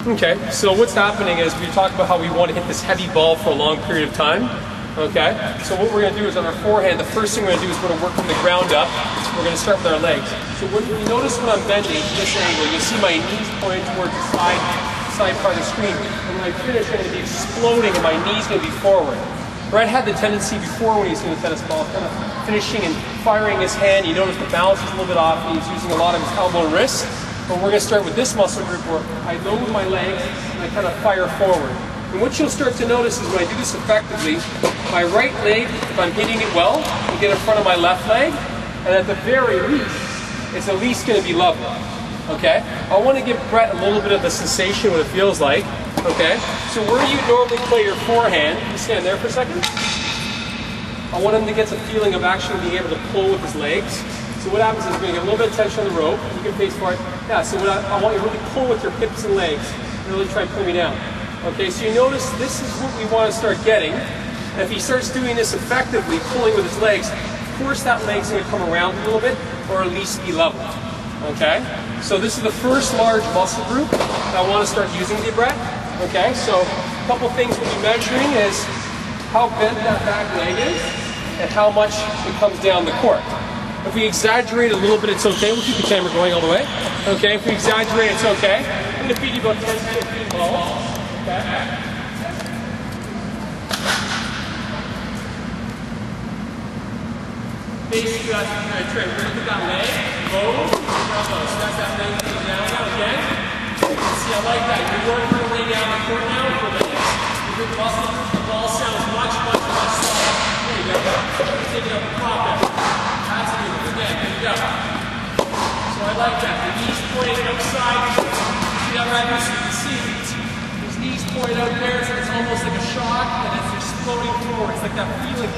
Okay, so what's happening is we talk about how we want to hit this heavy ball for a long period of time. Okay, so what we're going to do is on our forehand, the first thing we're going to do is we're going to work from the ground up. We're going to start with our legs. So when you notice when I'm bending this angle, you see my knees pointing towards the side part of the screen. And when I finish, I'm going to be exploding and my knee's going to be forward. Brett had the tendency before when he was doing the tennis ball, kind of finishing and firing his hand. You notice the balance is a little bit off and he's using a lot of his elbow and wrist. But we're going to start with this muscle group where I load my legs and I kind of fire forward. And what you'll start to notice is when I do this effectively, my right leg, if I'm hitting it well, will get in front of my left leg. And at the very least, it's at least going to be level. Okay? I want to give Brett a little bit of the sensation, what it feels like. Okay? So where you normally play your forehand, you stand there for a second. I want him to get the feeling of actually being able to pull with his legs. So what happens is we're going to get a little bit of tension on the rope. You can face forward. Yeah, so what I want you to really pull with your hips and legs and really try and pull me down. Okay, so you notice this is what we want to start getting. And if he starts doing this effectively, pulling with his legs, of course that leg's going to come around a little bit or at least be level. Okay, so this is the first large muscle group that I want to start using with you, Brett. Okay, so a couple things we'll be measuring is how bent that back leg is and how much it comes down the court. If we exaggerate a little bit, it's okay. We'll keep the camera going all the way. Okay, if we exaggerate, it's okay. I'm going to feed you about 10 to 15 balls. Okay. Basically, that's what we're going to try. We're going to look at that leg, low, so that's that leg coming down now again. See, I like that. You're going to lay down the court now with your legs. Your good muscle, the ball sounds much softer. There you go. Take it up the top there. That's it. Again, there you go. So I like that. The knees pointed outside. See that right here? So you can see his knees pointed out there. So it's almost like a shot, and it's exploding forward. It's like that feeling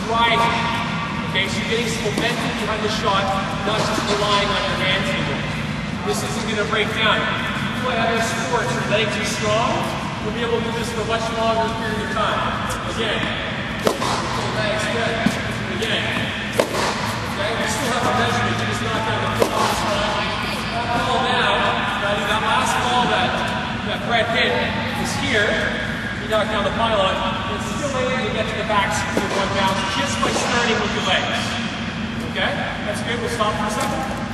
driving. Okay, so you're getting some momentum behind the shot, not just relying on your hands anymore. This isn't going to break down. If you play other sports, your legs are strong, you'll be able to do this for a much longer period of time. Again, legs, good. Again. Okay, we still have a measurement, you just knock down the foot on this one. That ball now, that last ball that Brett hit is here. You knock down the pylon, it's still able to get to the back screen one bounce just by starting with your legs. Okay? That's good. We'll stop for a second.